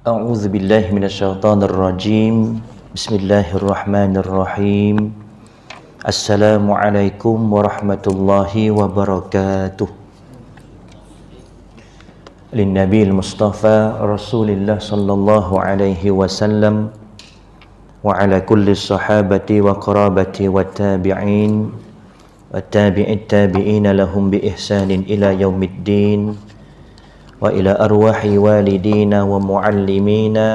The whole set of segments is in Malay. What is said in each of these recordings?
أعوذ بالله من الشيطان الرجيم بسم الله الرحمن الرحيم السلام عليكم ورحمة الله وبركاته للنبي المصطفى رسول الله صلى الله عليه وسلم وعلى كل الصحابة وقرابة والتابعين التابعين لهم بإحسان إلى يوم الدين وإلى أرواح والدينا ومعلمينا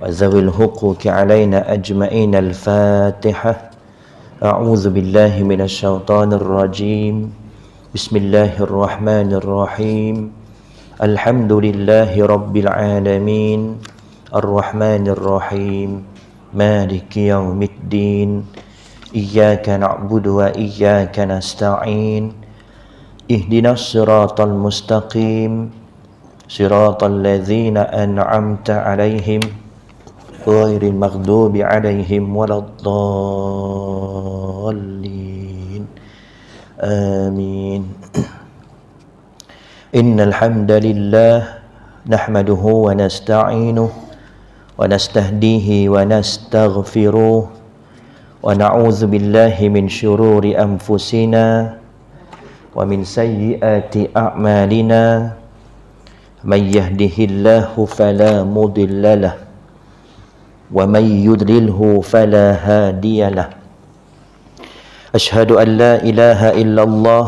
وذوي الحقوق علينا أجمعين. الفاتحة. أعوذ بالله من الشيطان الرجيم بسم الله الرحمن الرحيم الحمد لله رب العالمين الرحمن الرحيم مالك يوم الدين إياك نعبد وإياك نستعين اهدنا الصراط المستقيم صراط الذين أنعمت عليهم غير المغضوب عليهم ولا الضالين آمين. إن الحمد لله نحمده ونستعينه ونستهديه ونستغفره ونعوذ بالله من شرور أنفسنا ومن سيئات أعمالنا من يهده الله فلا مضل له ومن يضلله فلا هادي له أشهد أن لا إله إلا الله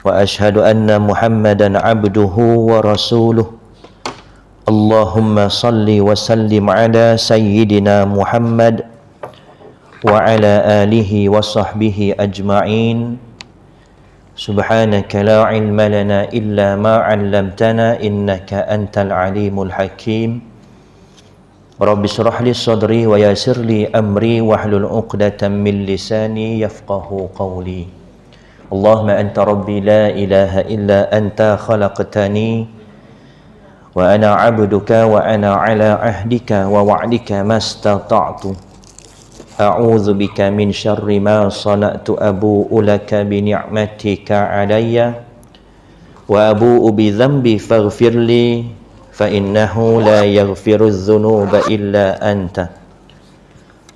وأشهد أن محمدا عبده ورسوله اللهم صل وسلم على سيدنا محمد وعلى آله وصحبه أجمعين. سبحانك لا علم لنا إلا ما علمتنا إنك أنت العليم الحكيم. رب اشرح لي صدري ويسر لي أمري واحلل عقدة من لساني يفقه قولي. اللهم أنت ربي لا إله إلا أنت خلقتني وأنا عبدك وأنا على عهدك ووعدك ما استطعت أعوذ بك من شر ما صنعت أبوء لك بنعمتك علي وأبوء بذنبي فاغفر لي فإنه لا يغفر الذنوب إلا أنت.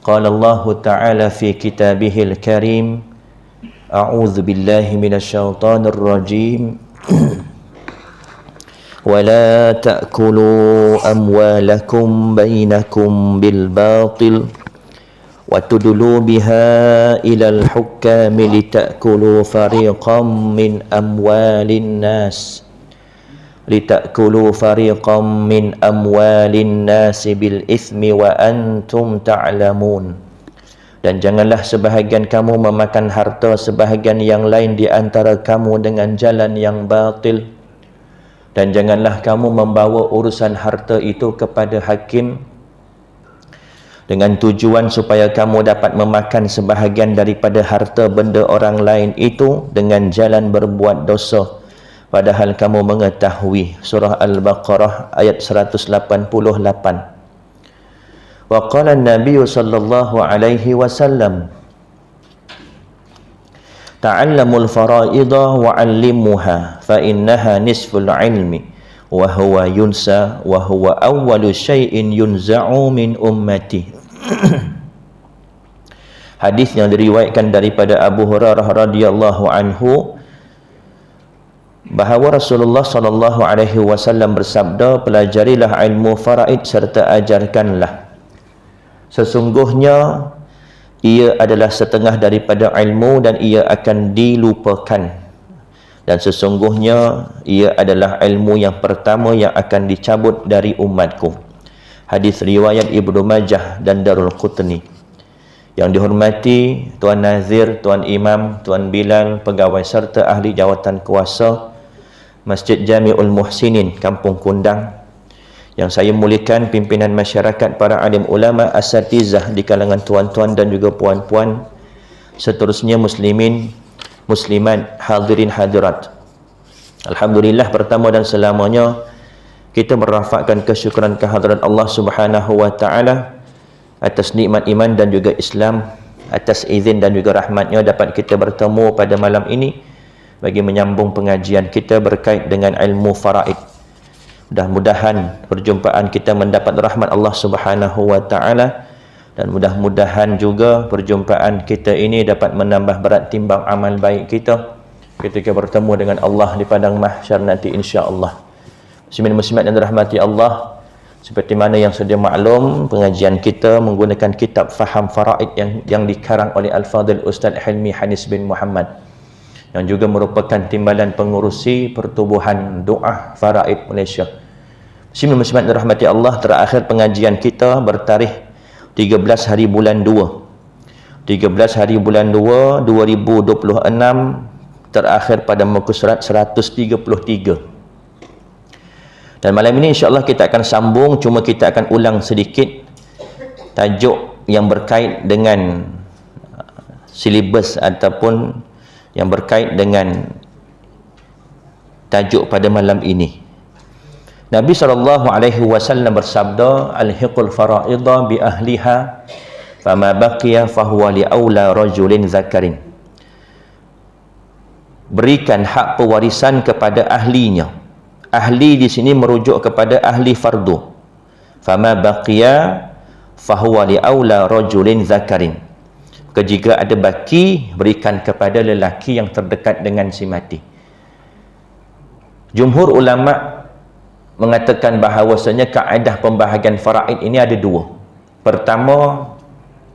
قال الله تعالى في كتابه الكريم أعوذ بالله من الشيطان الرجيم ولا تأكلوا أموالكم بينكم بالباطل وتدلوا بها إلى الحكام لتأكلوا فريقا من أموال الناس بالإثم وأنتم تعلمون. Dan janganlah sebahagian kamu memakan harta sebahagian yang lain di antara kamu dengan jalan yang batil. Dan janganlah kamu membawa urusan harta itu kepada hakim dengan tujuan supaya kamu dapat memakan sebahagian daripada harta benda orang lain itu dengan jalan berbuat dosa padahal kamu mengetahui. Surah Al-Baqarah ayat 188. Wa qala an-nabiy sallallahu alaihi wasallam ta'allamul fara'idha wa 'allimuha fa innaha nisful 'ilmi wa huwa yunsa wa huwa awwalu syai'in yunza'u min ummati. Hadis yang diriwayatkan daripada Abu Hurairah radhiyallahu anhu bahawa Rasulullah sallallahu alaihi wasallam bersabda, pelajarilah ilmu faraid serta ajarkanlah. Sesungguhnya ia adalah setengah daripada ilmu dan ia akan dilupakan. Dan sesungguhnya ia adalah ilmu yang pertama yang akan dicabut dari umatku. Hadis riwayat Ibnu Majah dan Darul Qutni. Yang dihormati Tuan Nazir, Tuan Imam, Tuan Bilal, pegawai serta ahli jawatan kuasa Masjid Jami'ul Muhsinin Kampung Kundang, yang saya muliakan pimpinan masyarakat, para alim ulama, asatizah di kalangan tuan-tuan dan juga puan-puan, seterusnya muslimin, muslimat, hadirin hadirat. Alhamdulillah, pertama dan selamanya kita merafakkan kesyukuran kehadirat Allah Subhanahu wa taala atas nikmat iman dan juga Islam, atas izin dan juga rahmatnya dapat kita bertemu pada malam ini bagi menyambung pengajian kita berkait dengan ilmu faraid. Mudah-mudahan perjumpaan kita mendapat rahmat Allah Subhanahu wa taala, dan mudah-mudahan juga perjumpaan kita ini dapat menambah berat timbang amal baik kita ketika bertemu dengan Allah di padang mahsyar nanti, insya-Allah. Muslimin muslimat yang dirahmati Allah, seperti mana yang sudah maklum, pengajian kita menggunakan kitab Faham Faraid yang dikarang oleh Al-Fadhil Ustaz Hilmi Hanis bin Muhammad, yang juga merupakan timbalan pengurusi Pertubuhan Doa Faraid Malaysia. Muslimin muslimat dirahmati Allah, terakhir pengajian kita bertarikh 13 hari bulan 2 2026, terakhir pada muka surat 133. Dan malam ini insya-Allah kita akan sambung, cuma kita akan ulang sedikit tajuk yang berkait dengan silibus ataupun yang berkait dengan tajuk pada malam ini. Nabi SAW bersabda, "Alhiqul fara'idha bi ahliha, fama baqiya fahuwa li aula rajulin zakarin." Berikan hak pewarisan kepada ahlinya. Ahli di sini merujuk kepada ahli fardu. Fama baqiya fahuwa li aula rajulin zakarin. Jika ada baki, berikan kepada lelaki yang terdekat dengan si mati. Jumhur ulama mengatakan bahawasanya kaedah pembahagian faraid ini ada dua. Pertama,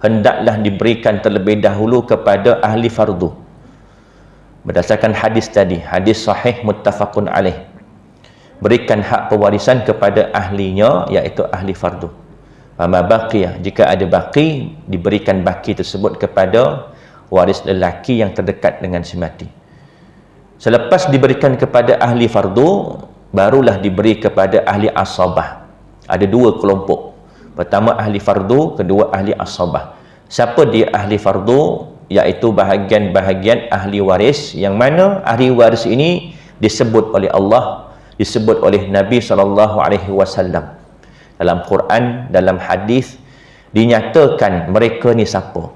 hendaklah diberikan terlebih dahulu kepada ahli fardu, berdasarkan hadis tadi, hadis sahih muttafaqun alaih. Berikan hak pewarisan kepada ahlinya, iaitu ahli fardu. Fama baqiya, jika ada baki, diberikan baki tersebut kepada waris lelaki yang terdekat dengan si mati. Selepas diberikan kepada ahli fardu, barulah diberi kepada ahli asabah. Ada dua kelompok. Pertama ahli fardu, kedua ahli asabah. Siapa dia ahli fardu? Iaitu bahagian-bahagian ahli waris, yang mana ahli waris ini disebut oleh Allah, disebut oleh Nabi SAW. Dalam Quran, dalam hadis dinyatakan mereka ni siapa,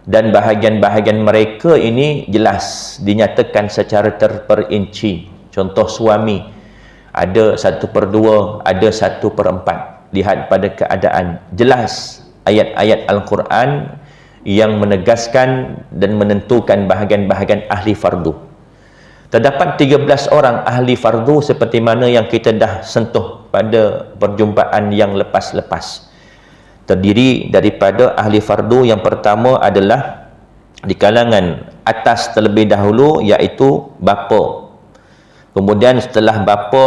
dan bahagian-bahagian mereka ini jelas dinyatakan secara terperinci. Contoh suami, ada 1/2, ada 1/4. Lihat pada keadaan, jelas ayat-ayat Al-Quran yang menegaskan dan menentukan bahagian-bahagian ahli fardu. Terdapat 13 orang ahli fardu seperti mana yang kita dah sentuh pada perjumpaan yang lepas-lepas. Terdiri daripada ahli fardu yang pertama adalah di kalangan atas terlebih dahulu, iaitu bapa. Kemudian setelah bapa,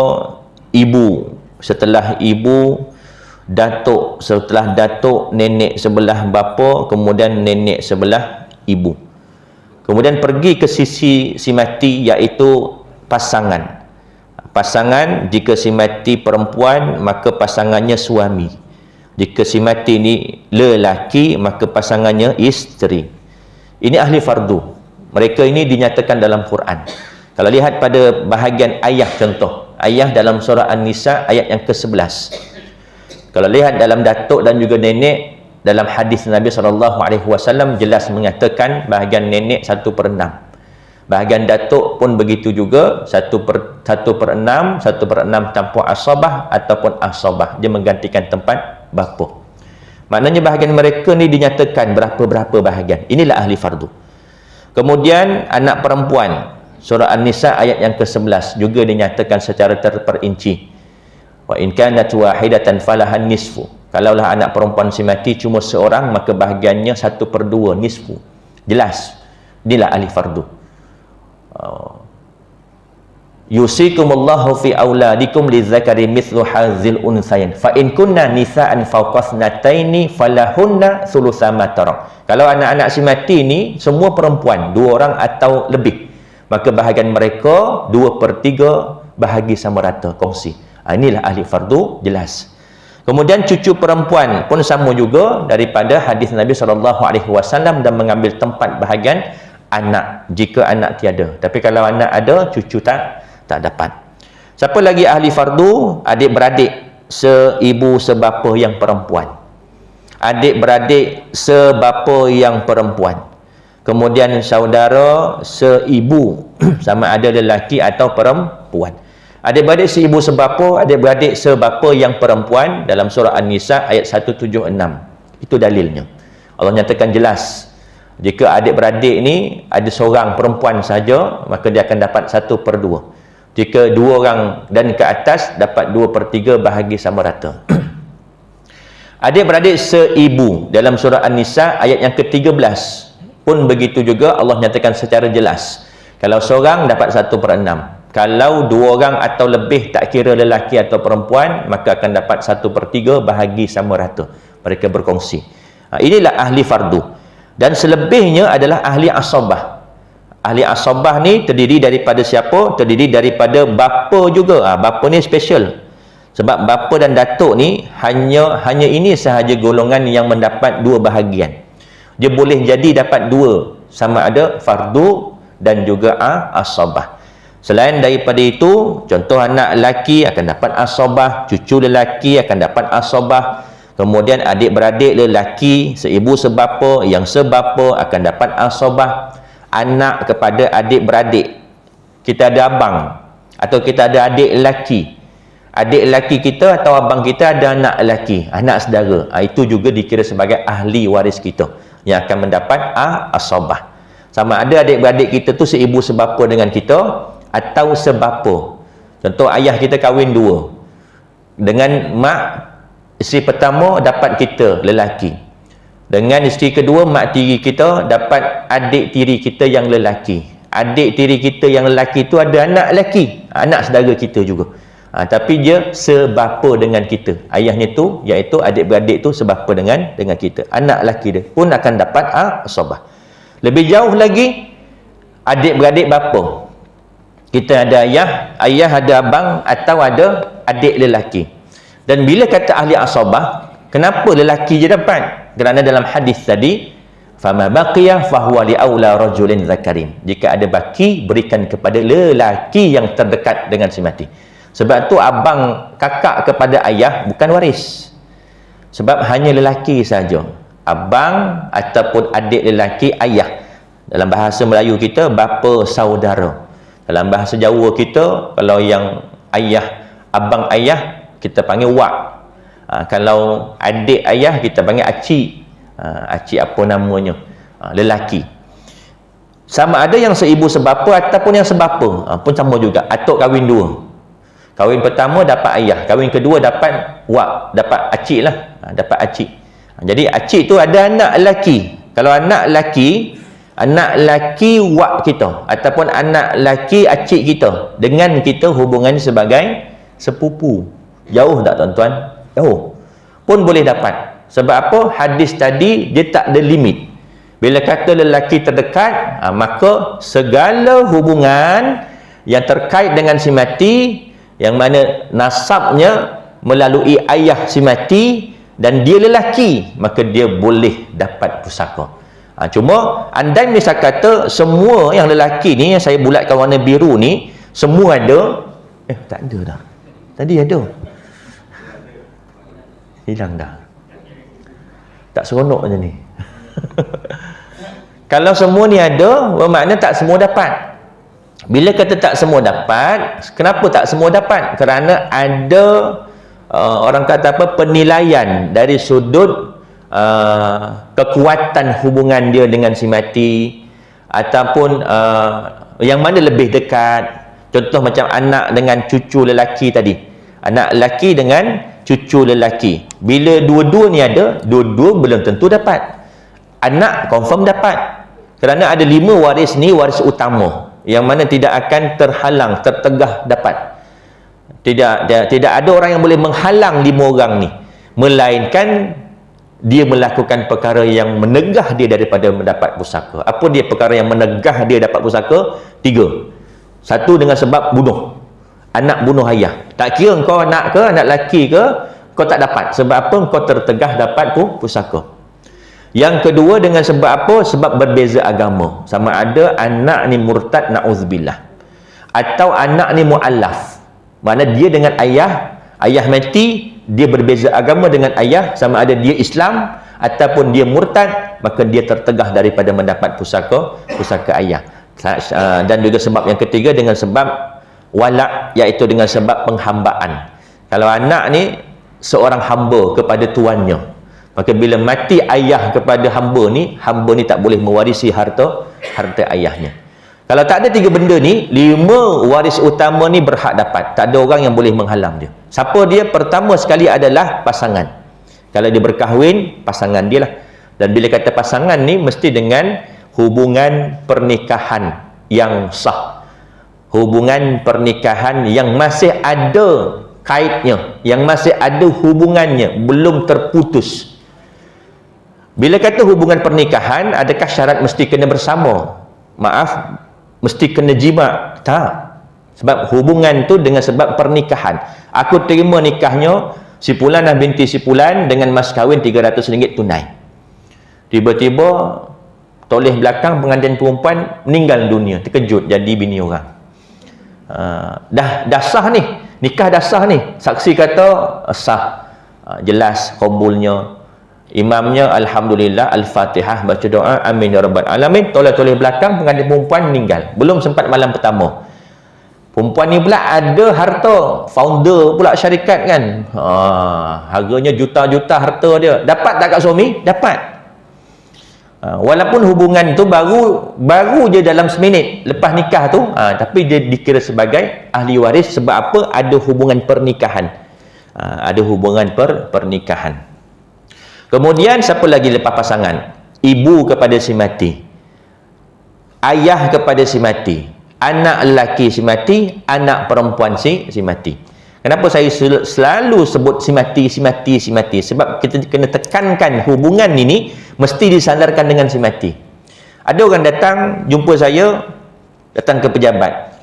ibu. Setelah ibu, datuk. Setelah datuk, nenek sebelah bapa. Kemudian nenek sebelah ibu. Kemudian pergi ke sisi si mati, iaitu pasangan. Pasangan, jika si mati perempuan, maka pasangannya suami. Jika si mati ni lelaki, maka pasangannya isteri. Ini ahli fardu. Mereka ini dinyatakan dalam Quran. Kalau lihat pada bahagian ayah, contoh ayah dalam surah An-Nisa ayat yang ke-11. Kalau lihat dalam datuk dan juga nenek, dalam hadis Nabi SAW jelas mengatakan bahagian nenek 1/6. Bahagian datuk pun begitu juga, 1/6, 1/6 tanpa asabah ataupun asabah. Dia menggantikan tempat bapa. Maknanya bahagian mereka ni dinyatakan berapa-berapa bahagian. Inilah ahli fardu. Kemudian anak perempuan, surah An-Nisa ayat yang ke-11 juga dinyatakan secara terperinci. Wa in kanat wahidatan falahan nisfu. Kalaulah anak perempuan si mati cuma seorang, maka bahagiannya 1/2, nisfu. Jelas. Inilah ahli fardu. Yusikumullahu fi auladikum lidzakari mithlu hadzil unsayain fa in kunna nisaan fawqa thnataini falahunna thulutsa ma tarak. Kalau anak-anak si mati ni semua perempuan, 2 orang atau lebih, maka bahagian mereka 2/3 bahagi sama rata, kongsi. Inilah ahli fardu, jelas. Kemudian cucu perempuan pun sama juga daripada hadis Nabi SAW, dan mengambil tempat bahagian anak jika anak tiada. Tapi kalau anak ada, cucu tak dapat. Siapa lagi ahli fardu? Adik-beradik seibu sebapa yang perempuan. Adik-beradik sebapa yang perempuan. Kemudian saudara seibu, sama ada lelaki atau perempuan. Adik-beradik seibu sebapa, adik-beradik sebapa yang perempuan dalam surah An-Nisa ayat 176. Itu dalilnya. Allah nyatakan jelas, jika adik-beradik ni ada seorang perempuan saja, maka dia akan dapat 1/2. Jika 2 orang dan ke atas, dapat 2/3 bahagi sama rata. Adik-beradik seibu dalam surah An-Nisa ayat yang ke-13 pun begitu juga, Allah nyatakan secara jelas. Kalau seorang dapat 1/6. Kalau 2 orang atau lebih, tak kira lelaki atau perempuan, maka akan dapat 1/3 bahagi sama rata. Mereka berkongsi. Inilah ahli fardu. Dan selebihnya adalah ahli asabah. Ahli asabah ni terdiri daripada siapa? Terdiri daripada bapa juga. Bapa ni special. Sebab bapa dan datuk ni hanya ini sahaja golongan yang mendapat 2 bahagian. Dia boleh jadi dapat 2, sama ada fardu dan juga asabah. Selain daripada itu, contoh anak lelaki akan dapat asabah, cucu lelaki akan dapat asabah. Kemudian adik-beradik lelaki seibu sebapa yang sebapa akan dapat asabah. Anak kepada adik-beradik, kita ada abang atau kita ada adik lelaki, adik lelaki kita atau abang kita ada anak lelaki, anak saudara, itu juga dikira sebagai ahli waris kita yang akan mendapat asabah. Sama ada adik-beradik kita tu seibu sebapa dengan kita atau sebapa. Contoh ayah kita kahwin 2 dengan mak isteri pertama, dapat kita lelaki. Dengan isteri kedua, mak tiri kita dapat adik tiri kita yang lelaki. Adik tiri kita yang lelaki tu ada anak lelaki, anak saudara kita juga. Tapi dia sebapa dengan kita. Ayahnya tu, iaitu adik-beradik tu sebapa dengan kita. Anak lelaki dia pun akan dapat asabah. Lebih jauh lagi, adik-beradik bapa. Kita ada ayah ada abang atau ada adik lelaki. Dan bila kata ahli asabah, kenapa lelaki je dapat? Kerana dalam hadis tadi, fama baqiya fahuwa li aula rajulin zakarin. Jika ada baki, berikan kepada lelaki yang terdekat dengan si mati. Sebab tu abang kakak kepada ayah bukan waris. Sebab hanya lelaki saja. Abang ataupun adik lelaki ayah. Dalam bahasa Melayu kita, bapa saudara. Dalam bahasa Jawa kita, kalau yang ayah, abang ayah, kita panggil wak. Kalau adik ayah, kita panggil acik. Acik apa namanya? Lelaki. Sama ada yang seibu sebapa ataupun yang sebapa. Pun sama juga. Atuk kahwin 2. Kahwin pertama dapat ayah. Kahwin kedua dapat wak. Dapat acik lah. Dapat acik. Jadi acik tu ada anak lelaki. Kalau anak lelaki wak kita. Ataupun anak lelaki acik kita. Dengan kita hubungan sebagai sepupu. Jauh tak tuan-tuan? Jauh. Pun boleh dapat. Sebab apa? Hadis tadi dia tak ada limit. Bila kata lelaki terdekat, maka segala hubungan yang terkait dengan si mati, yang mana nasabnya melalui ayah si mati dan dia lelaki, maka dia boleh dapat pusaka. Cuma andai misal kata semua yang lelaki ni, yang saya bulatkan warna biru ni, semua ada, tak ada dah. Tadi ada. Hilang dah. Tak seronok macam ni. Kalau semua ni ada, bermakna tak semua dapat. Bila kata tak semua dapat, kenapa tak semua dapat? Kerana ada orang kata apa, penilaian dari sudut kekuatan hubungan dia dengan si mati, ataupun yang mana lebih dekat. Contoh macam anak dengan cucu lelaki tadi. Anak lelaki dengan cucu lelaki. Bila dua-dua ni ada, dua-dua belum tentu dapat. Anak confirm dapat. Kerana ada 5 waris ni, waris utama. Yang mana tidak akan terhalang, tertegah dapat. Tidak ada orang yang boleh menghalang 5 orang ni. Melainkan dia melakukan perkara yang menegah dia daripada mendapat pusaka. Apa dia perkara yang menegah dia dapat pusaka? 3. Satu dengan sebab bunuh. Anak bunuh ayah. Tak kira kau anak ke, anak lelaki ke, kau tak dapat. Sebab apa? Kau tertegah dapat pusaka. Yang kedua dengan sebab apa? Sebab berbeza agama. Sama ada anak ni murtad, na'udzubillah. Atau anak ni mu'allaf. Mana dia dengan ayah mati, dia berbeza agama dengan ayah, sama ada dia Islam ataupun dia murtad, maka dia tertegah daripada mendapat pusaka ayah. Dan juga sebab yang ketiga dengan sebab walak, iaitu dengan sebab penghambaan. Kalau anak ni seorang hamba kepada tuannya, maka bila mati ayah kepada hamba ni tak boleh mewarisi harta ayahnya. Kalau tak ada 3 benda ni, 5 waris utama ni berhak dapat. Tak ada orang yang boleh menghalang dia. Siapa dia? Pertama sekali adalah pasangan. Kalau dia berkahwin, pasangan dia lah. Dan bila kata pasangan ni, mesti dengan hubungan pernikahan yang sah, hubungan pernikahan yang masih ada kaitnya, yang masih ada hubungannya, belum terputus. Bila kata hubungan pernikahan, adakah syarat mesti kena bersama? Maaf, mesti kena jima? Tak. Sebab hubungan tu dengan sebab pernikahan. Aku terima nikahnya si Fulanah binti si Fulan dengan mas kahwin RM300 tunai. Tiba-tiba toleh belakang pengantin perempuan meninggal dunia, terkejut jadi bini orang. Dah sah ni, nikah dah sah ni, saksi kata sah, jelas qabulnya, imamnya alhamdulillah, al-Fatihah, baca doa amin ya rabbal alamin, toleh-toleh belakang pengantin perempuan meninggal, belum sempat malam pertama. Perempuan ni pula ada harta, founder pula syarikat kan, harganya juta-juta harta dia. Dapat tak kat suami? Dapat. Walaupun hubungan tu baru je dalam seminit lepas nikah tu, tapi dia dikira sebagai ahli waris. Sebab apa? Ada hubungan pernikahan. Ada hubungan pernikahan. Kemudian siapa lagi lepas pasangan? Ibu kepada si mati, ayah kepada si mati, anak lelaki si mati, anak perempuan si mati. Kenapa saya selalu sebut si mati? Sebab kita kena tekankan hubungan ini mesti disandarkan dengan si mati. Ada orang datang jumpa saya, datang ke pejabat,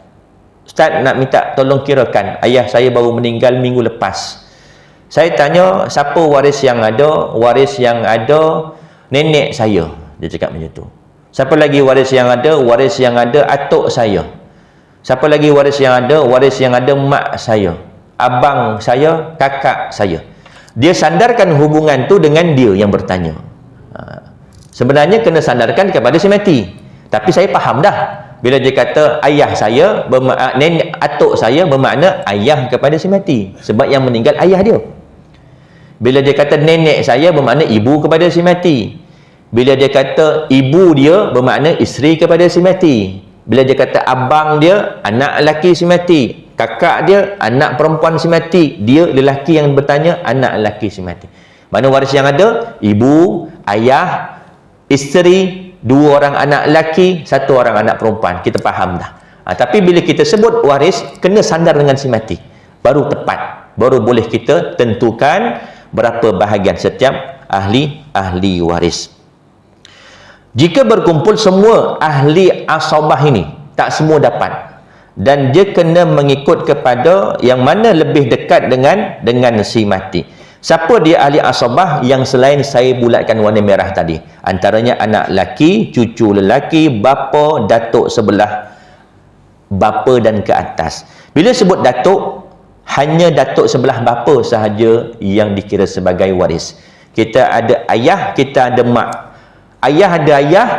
Ustaz nak minta tolong kirakan, ayah saya baru meninggal minggu lepas. Saya tanya siapa waris yang ada? Waris yang ada nenek saya, dia cakap macam tu. Siapa lagi waris yang ada? Waris yang ada atuk saya. Siapa lagi waris yang ada? Waris yang ada mak saya, abang saya, kakak saya. Dia sandarkan hubungan tu dengan dia yang bertanya. Sebenarnya kena sandarkan kepada si mati. Tapi saya faham dah. Bila dia kata ayah saya, nenek atuk saya, bermakna ayah kepada si mati. Sebab yang meninggal ayah dia. Bila dia kata nenek saya, bermakna ibu kepada si mati. Bila dia kata ibu dia, bermakna isteri kepada si mati. Bila dia kata abang dia, anak lelaki si mati. Kakak dia, anak perempuan si mati. Dia lelaki yang bertanya, anak lelaki si mati. Mana waris yang ada? Ibu, ayah, isteri, 2 orang anak lelaki, 1 orang anak perempuan. Kita faham dah. Tapi bila kita sebut waris, kena sandar dengan si mati. Baru tepat. Baru boleh kita tentukan berapa bahagian setiap ahli waris. Jika berkumpul semua ahli asabah ini, tak semua dapat. Dan dia kena mengikut kepada yang mana lebih dekat dengan si mati. Siapa dia ahli asabah yang selain saya bulatkan warna merah tadi? Antaranya anak lelaki, cucu lelaki, bapa, datuk sebelah bapa dan ke atas. Bila sebut datuk, hanya datuk sebelah bapa sahaja yang dikira sebagai waris. Kita ada ayah, kita ada mak. Ayah ada ayah,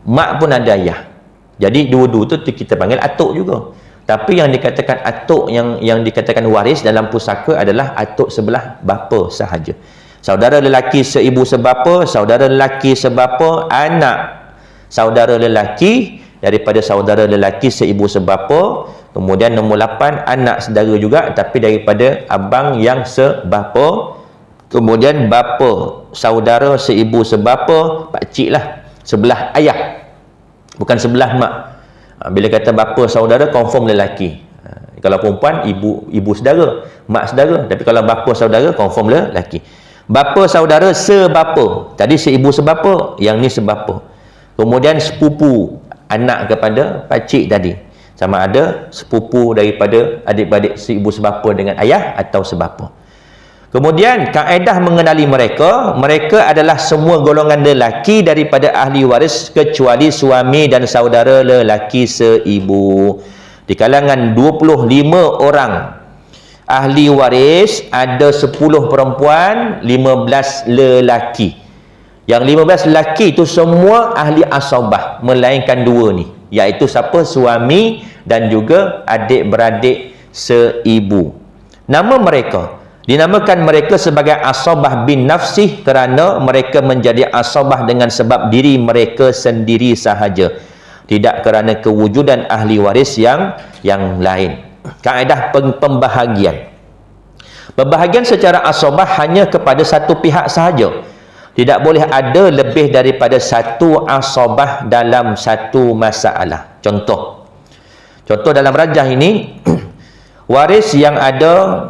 mak pun ada ayah. Jadi dua-dua tu kita panggil atuk juga. Tapi yang dikatakan atuk, yang dikatakan waris dalam pusaka adalah atuk sebelah bapa sahaja. Saudara lelaki seibu sebapa, saudara lelaki sebapa, anak saudara lelaki daripada saudara lelaki seibu sebapa. Kemudian nombor 8, anak saudara juga tapi daripada abang yang sebapa. Kemudian bapa saudara seibu sebapa, pakcik lah, sebelah ayah, bukan sebelah mak. Bila kata bapa saudara, confirm lelaki. Kalau perempuan, ibu saudara, mak saudara. Tapi kalau bapa saudara, confirm lelaki. Bapa saudara sebapa, tadi seibu sebapa, yang ni sebapa. Kemudian sepupu, anak kepada pakcik tadi, sama ada sepupu daripada adik-beradik seibu sebapa dengan ayah atau sebapa. Kemudian kaedah mengenali mereka adalah semua golongan lelaki daripada ahli waris kecuali suami dan saudara lelaki seibu. Di kalangan 25 orang ahli waris, ada 10 perempuan, 15 lelaki. Yang 15 lelaki itu semua ahli asabah, melainkan 2 ni iaitu siapa? Suami dan juga adik-beradik seibu. Nama mereka, dinamakan mereka sebagai asabah bin nafsih kerana mereka menjadi asabah dengan sebab diri mereka sendiri sahaja, tidak kerana kewujudan ahli waris yang lain. Kaedah pembahagian. Pembahagian secara asabah hanya kepada satu pihak sahaja. Tidak boleh ada lebih daripada satu asabah dalam satu masalah. Contoh dalam rajah ini, waris yang ada,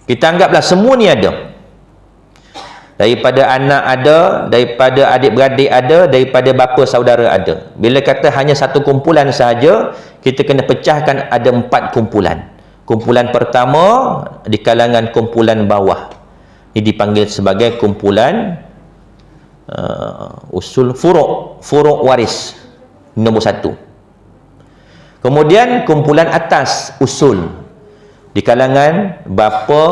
kita anggaplah semua ni ada. Daripada anak ada, daripada adik-beradik ada, daripada bapa saudara ada. Bila kata hanya satu kumpulan sahaja, kita kena pecahkan ada 4 kumpulan. Kumpulan pertama di kalangan kumpulan bawah. Ini dipanggil sebagai kumpulan usul furuk waris. Nombor 1. Kemudian kumpulan atas usul. Di kalangan bapa,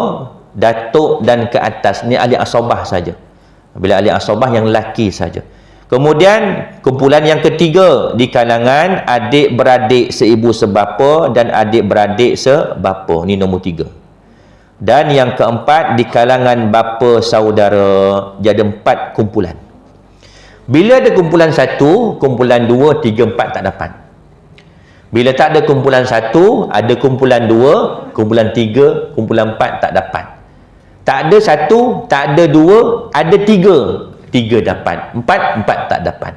datuk dan ke atas. Ini ahli asabah saja. Bila ahli asabah yang lelaki saja. Kemudian kumpulan yang ketiga di kalangan adik-beradik seibu sebapa dan adik-beradik sebapa. Ini nombor 3. Dan yang keempat di kalangan bapa saudara. Jadi 4 kumpulan. Bila ada kumpulan 1, kumpulan 2, 3, 4 tak dapat. Bila tak ada kumpulan 1, ada kumpulan 2, kumpulan 3, kumpulan 4 tak dapat. Tak ada 1, tak ada 2, ada 3. 3 dapat. 4 tak dapat.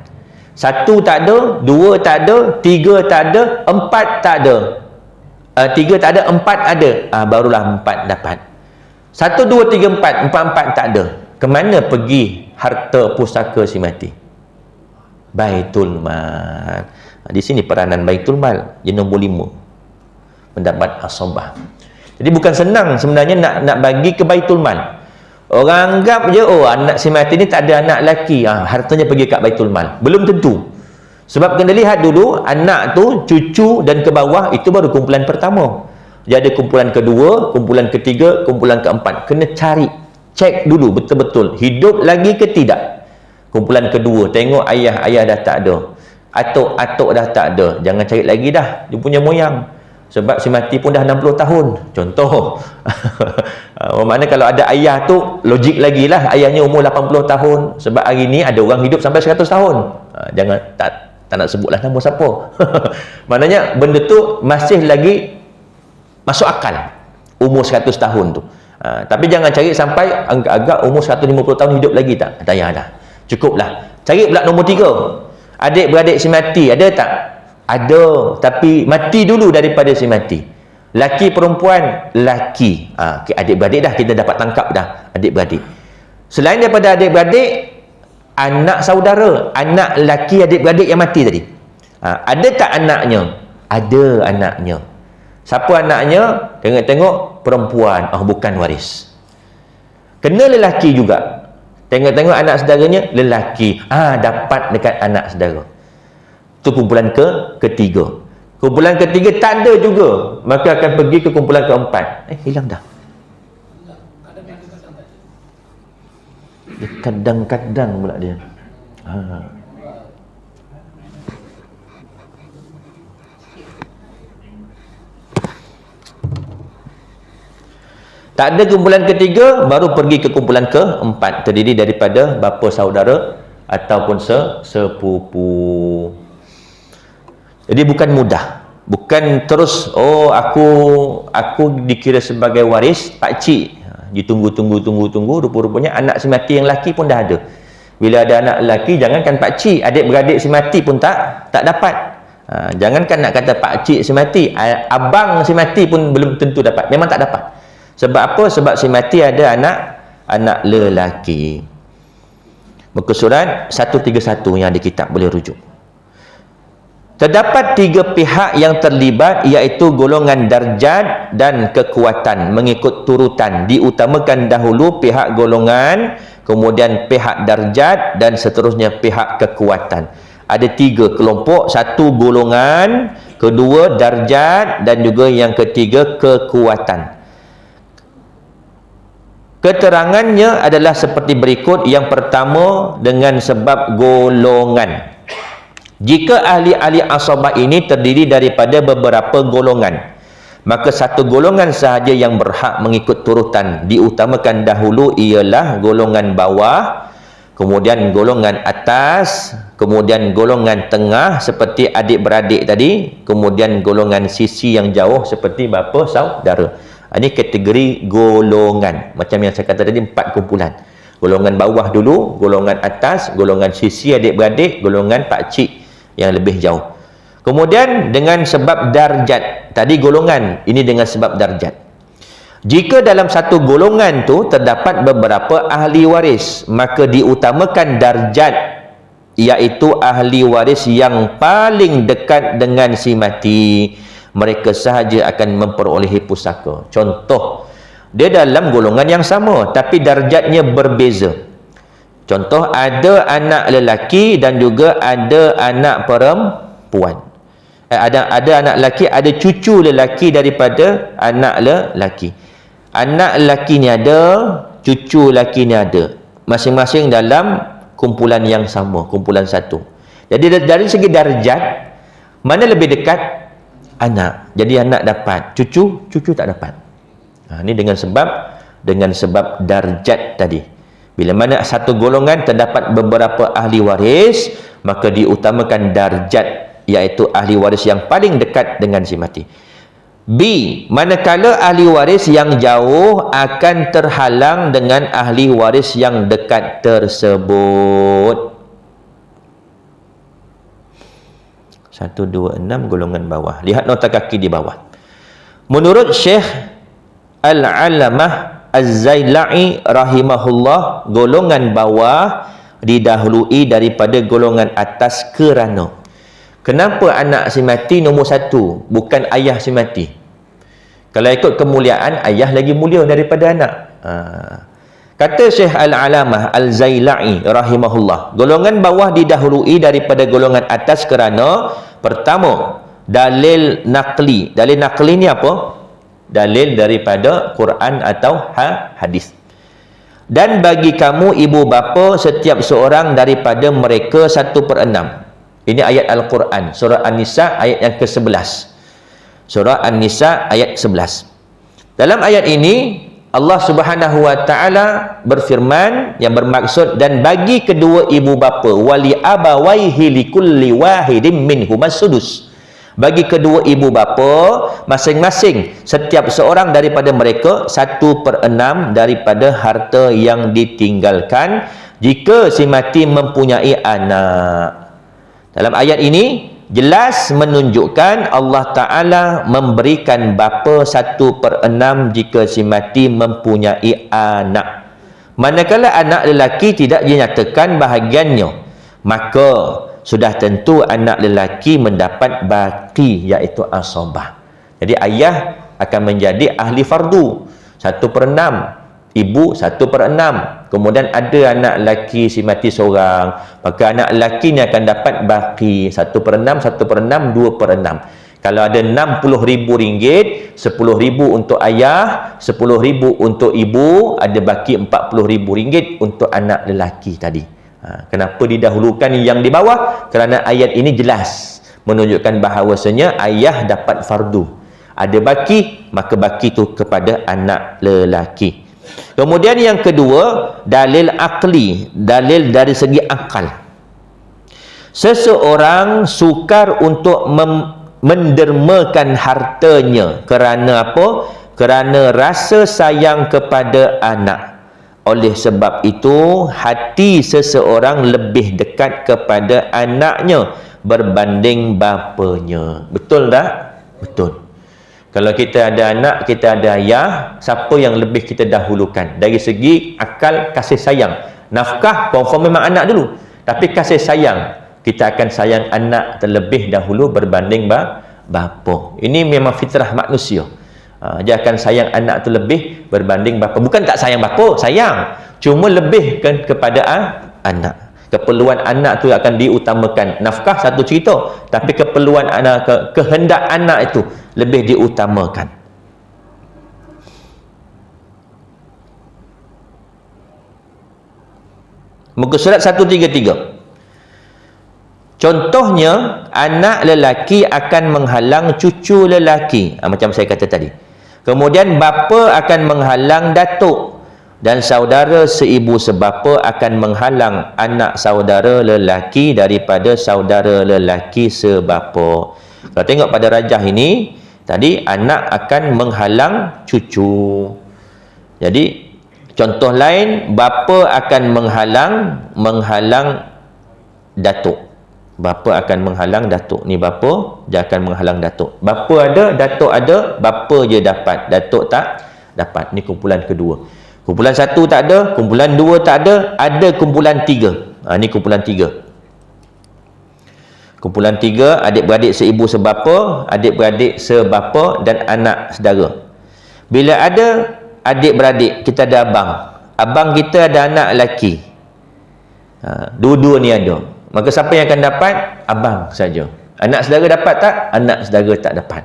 1 tak ada, 2 tak ada, 3 tak ada, 4 tak ada. 3 tak ada, 4 ada. Barulah 4 dapat. 1, 2, 3, 4. 4 tak ada. Kemana pergi harta pusaka si mati? Baitul Mal. Di sini peranan Baitul Mal. Dia nombor 5. Mendapat asabah. Jadi bukan senang sebenarnya nak bagi ke Baitul Mal. Orang anggap je, anak si mati ni tak ada anak lelaki, hartanya pergi kat Baitul Mal. Belum tentu. Sebab kena lihat dulu, anak tu, cucu dan ke bawah, itu baru kumpulan pertama. Jadi ada kumpulan kedua, kumpulan ketiga, kumpulan keempat. Kena cari, cek dulu betul-betul. Hidup lagi ke tidak? Kumpulan kedua, tengok ayah dah tak ada. Atuk dah tak ada. Jangan cari lagi dah, dia punya moyang. Sebab si mati pun dah 60 tahun. Contoh. Maknanya kalau ada ayah tu, logik lagi lah. Ayahnya umur 80 tahun. Sebab hari ni ada orang hidup sampai 100 tahun. Jangan, tak nak sebutlah nama siapa. Maknanya benda tu masih lagi masuk akal. Umur 100 tahun tu. Tapi jangan cari sampai agak-agak umur 150 tahun hidup lagi tak? Tak payah dah. Cukuplah. Cari pula nombor 3. Adik-beradik si mati, ada tak? Ada, tapi mati dulu daripada si mati. Laki perempuan, laki. Adik-beradik dah, kita dapat tangkap dah adik-beradik. Selain daripada adik-beradik, anak saudara, anak laki adik-beradik yang mati tadi. Ada tak anaknya? Ada anaknya. Siapa anaknya? Tengok-tengok perempuan. Bukan waris. Kena lelaki juga. Tengok-tengok anak saudaranya, lelaki. Dapat dekat anak saudara. Itu kumpulan ketiga. Kumpulan ketiga tak ada juga, maka akan pergi ke kumpulan keempat. Hilang dah. Kadang-kadang pula dia. Tak ada kumpulan ketiga, baru pergi ke kumpulan keempat, terdiri daripada bapa saudara ataupun sepupu. Jadi bukan mudah. Bukan terus, aku dikira sebagai waris pakcik. Ditunggu, rupa-rupanya anak si mati yang lelaki pun dah ada. Bila ada anak lelaki, jangankan pakcik, adik-beradik si mati pun tak dapat. Jangankan nak kata pakcik si mati, abang si mati pun belum tentu dapat. Memang tak dapat. Sebab apa? Sebab si mati ada anak lelaki. Muka surat 131 yang di kitab boleh rujuk. Terdapat 3 pihak yang terlibat, iaitu golongan darjat dan kekuatan mengikut turutan. Diutamakan dahulu pihak golongan, kemudian pihak darjat dan seterusnya pihak kekuatan. Ada 3 kelompok, 1 golongan, kedua darjat dan juga yang ketiga kekuatan. Keterangannya adalah seperti berikut. Yang pertama, dengan sebab golongan. Jika ahli-ahli asabah ini terdiri daripada beberapa golongan, maka satu golongan sahaja yang berhak mengikut turutan. Diutamakan dahulu ialah golongan bawah, kemudian golongan atas, kemudian golongan tengah seperti adik-beradik tadi, kemudian golongan sisi yang jauh seperti bapa saudara. Ini kategori golongan. Macam yang saya kata tadi, 4 kumpulan. Golongan bawah dulu, golongan atas, golongan sisi adik-beradik, golongan pakcik yang lebih jauh. Kemudian dengan sebab darjat. Tadi golongan, ini dengan sebab darjat. Jika dalam satu golongan tu terdapat beberapa ahli waris, maka diutamakan darjat, iaitu ahli waris yang paling dekat dengan si mati. Mereka sahaja akan memperolehi pusaka. Contoh, dia dalam golongan yang sama tapi darjatnya berbeza. Contoh, ada anak lelaki dan juga ada anak perempuan. Ada anak lelaki, ada cucu lelaki daripada anak lelaki. Anak lelaki ni ada, cucu lelaki ni ada. Masing-masing dalam kumpulan yang sama, kumpulan satu. Jadi dari segi darjat, mana lebih dekat? Anak. Jadi anak dapat, cucu tak dapat. Ini dengan sebab darjat tadi. Bila mana satu golongan terdapat beberapa ahli waris, maka diutamakan darjat, iaitu ahli waris yang paling dekat dengan si mati. B. Manakala ahli waris yang jauh akan terhalang dengan ahli waris yang dekat tersebut. 1, 2, 6 golongan bawah. Lihat nota kaki di bawah. Menurut Syekh Al-Alamah Az-Zailai rahimahullah, golongan bawah didahului daripada golongan atas kerana. Kenapa anak si mati nombor 1, bukan ayah si mati? Kalau ikut kemuliaan, ayah lagi mulia daripada anak. Kata Syekh Al-Alamah Al-Zailai rahimahullah, golongan bawah didahului daripada golongan atas kerana, pertama, dalil naqli. Dalil naqli ni apa? Dalil daripada Quran atau hadis. Dan bagi kamu ibu bapa, setiap seorang daripada mereka 1/6. Ini ayat Al-Quran, surah An-Nisa ayat yang ke-11. Surah An-Nisa ayat 11. Dalam ayat ini Allah Subhanahu wa taala berfirman yang bermaksud, dan bagi kedua ibu bapa, wali abawaihi likulli wahidin minhumas sudus. Bagi kedua ibu bapa masing-masing, setiap seorang daripada mereka 1/6 daripada harta yang ditinggalkan jika si mati mempunyai anak. Dalam ayat ini jelas menunjukkan Allah Ta'ala memberikan bapa 1/6 jika si mati mempunyai anak. Manakala anak lelaki tidak dinyatakan bahagiannya, maka sudah tentu anak lelaki mendapat baki, iaitu asabah. Jadi ayah akan menjadi ahli fardu 1/6, ibu 1/6. Kemudian ada anak lelaki si mati seorang, maka anak lelaki ni akan dapat baki 1/6, 1/6, 2/6. Kalau ada RM60,000, 10,000 untuk ayah, 10,000 untuk ibu, ada baki RM40,000 untuk anak lelaki tadi. Kenapa didahulukan yang di bawah? Kerana ayat ini jelas menunjukkan bahawasanya ayah dapat fardu. Ada baki, maka baki itu kepada anak lelaki. Kemudian yang kedua, dalil akli, dalil dari segi akal. Seseorang sukar untuk mendermakan hartanya kerana apa? Kerana rasa sayang kepada anak. Oleh sebab itu, hati seseorang lebih dekat kepada anaknya berbanding bapanya. Betul tak? Betul. Kalau kita ada anak, kita ada ayah, siapa yang lebih kita dahulukan? Dari segi akal, kasih sayang. Nafkah, confirm memang anak dulu. Tapi kasih sayang, kita akan sayang anak terlebih dahulu berbanding bapa. Ini memang fitrah manusia. Dia akan sayang anak tu lebih berbanding bapa. Bukan tak sayang bapa, sayang. Cuma lebih kepada anak. Keperluan anak tu akan diutamakan. Nafkah satu cerita, tapi keperluan anak, kehendak anak itu lebih diutamakan. Muka surat 133. Contohnya, anak lelaki akan menghalang cucu lelaki. Macam saya kata tadi. Kemudian, bapa akan menghalang datuk. Dan saudara seibu sebapa akan menghalang anak saudara lelaki daripada saudara lelaki sebapa. Kalau tengok pada rajah ini, tadi anak akan menghalang cucu. Jadi, contoh lain, bapa akan menghalang datuk. Bapa akan menghalang datuk. Ni bapa, dia akan menghalang datuk. Bapa ada, datuk ada, bapa je dapat, datuk tak dapat. Ni kumpulan kedua. Kumpulan satu tak ada, kumpulan dua tak ada kumpulan tiga. Ni kumpulan tiga. Kumpulan tiga, adik-beradik seibu sebapa, adik-beradik sebapa dan anak saudara. Bila ada adik-beradik, kita ada abang. Abang kita ada anak lelaki. Dua-dua ni ada. Maka siapa yang akan dapat? Abang saja. Anak saudara dapat tak? Anak saudara tak dapat.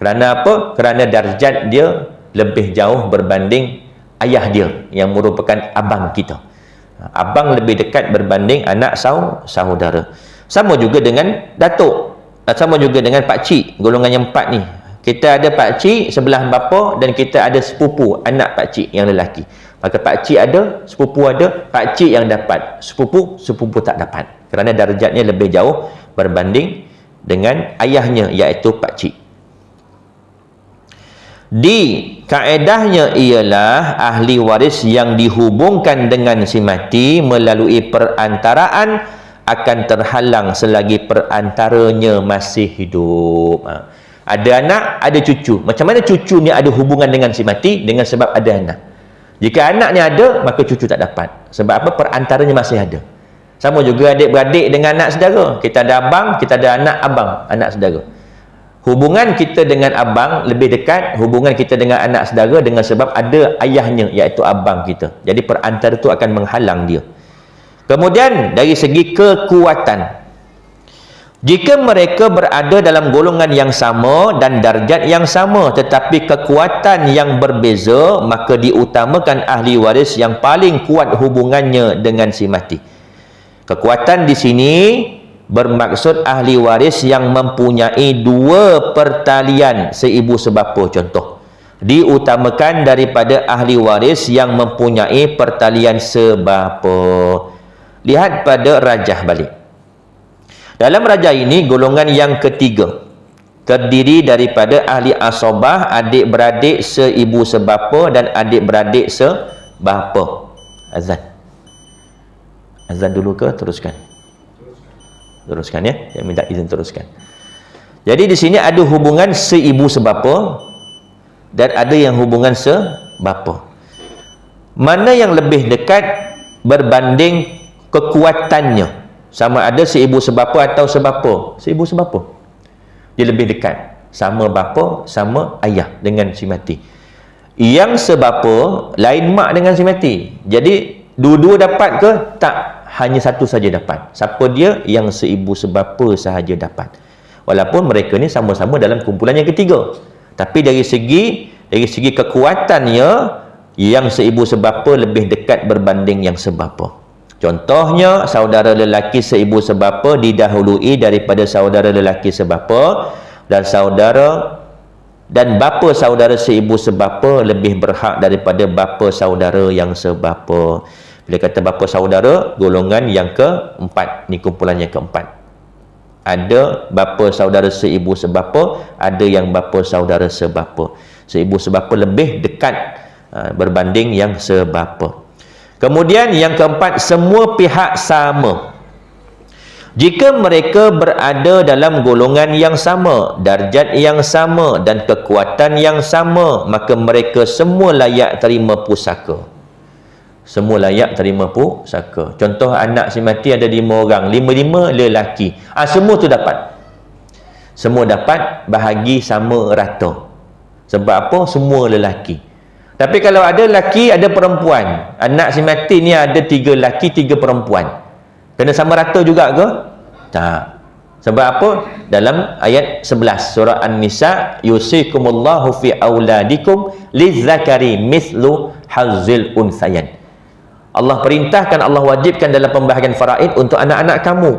Kerana apa? Kerana darjat dia lebih jauh berbanding ayah dia yang merupakan abang kita. Abang lebih dekat berbanding anak saudara. Sama juga dengan datuk. Sama juga dengan pakcik. Golongan yang 4 ni. Kita ada pakcik sebelah bapa dan kita ada sepupu anak pakcik yang lelaki. Maka pakcik ada, sepupu ada, pakcik yang dapat, sepupu tak dapat. Kerana darjatnya lebih jauh berbanding dengan ayahnya, iaitu pakcik. Di kaedahnya ialah ahli waris yang dihubungkan dengan si mati melalui perantaraan akan terhalang selagi perantaranya masih hidup. Ada anak, ada cucu. Macam mana cucu ni ada hubungan dengan si mati? Dengan sebab ada anak. Jika anaknya ada, maka cucu tak dapat. Sebab apa? Perantaranya masih ada. Sama juga adik-beradik dengan anak saudara. Kita ada abang, kita ada anak abang, anak saudara. Hubungan kita dengan abang lebih dekat, hubungan kita dengan anak saudara dengan sebab ada ayahnya, iaitu abang kita. Jadi perantara itu akan menghalang dia. Kemudian dari segi kekuatan, jika mereka berada dalam golongan yang sama dan darjat yang sama tetapi kekuatan yang berbeza, maka diutamakan ahli waris yang paling kuat hubungannya dengan si mati. Kekuatan di sini bermaksud ahli waris yang mempunyai 2 pertalian seibu sebapa. Contoh, diutamakan daripada ahli waris yang mempunyai pertalian sebapa. Lihat pada rajah balik. Dalam rajah ini, golongan yang ketiga terdiri daripada ahli asobah, adik-beradik seibu sebapa dan adik-beradik sebapa. Azan dulu ke teruskan? Teruskan ya. Saya minta izin teruskan. Jadi di sini ada hubungan seibu sebapa dan ada yang hubungan sebapa. Mana yang lebih dekat berbanding kekuatannya? Sama ada seibu sebapa atau sebapa? Seibu sebapa. Dia lebih dekat. Sama bapa, sama ayah dengan si mati. Yang sebapa, lain mak dengan si mati. Jadi, dua-dua dapat ke? Tak. Hanya satu saja dapat. Siapa dia? Yang seibu sebapa sahaja dapat. Walaupun mereka ni sama-sama dalam kumpulan yang ketiga. Tapi dari segi kekuatannya, yang seibu sebapa lebih dekat berbanding yang sebapa. Contohnya, saudara lelaki seibu sebapa didahului daripada saudara lelaki sebapa, dan bapa saudara seibu sebapa lebih berhak daripada bapa saudara yang sebapa. Bila kata bapa saudara, golongan yang keempat. Ni kumpulan yang keempat. Ada bapa saudara seibu sebapa, ada yang bapa saudara sebapa. Seibu sebapa lebih dekat berbanding yang sebapa. Kemudian yang keempat, semua pihak sama. Jika mereka berada dalam golongan yang sama, darjat yang sama dan kekuatan yang sama, maka mereka semua layak terima pusaka. Semua layak terima pusaka. Contoh, anak si mati ada 5 orang, 5-5 lelaki. Semua tu dapat. Semua dapat bahagi sama rata. Sebab apa? Semua lelaki. Tapi kalau ada lelaki, ada perempuan. Anak si mati ni ada 3 lelaki, 3 perempuan. Kena sama rata juga ke? Tak. Sebab apa? Dalam ayat 11 surah An-Nisa, yusikumullahu fi auladikum lizzakari mithlu hazzil unsayan. Allah perintahkan, Allah wajibkan dalam pembahagian faraid untuk anak-anak kamu,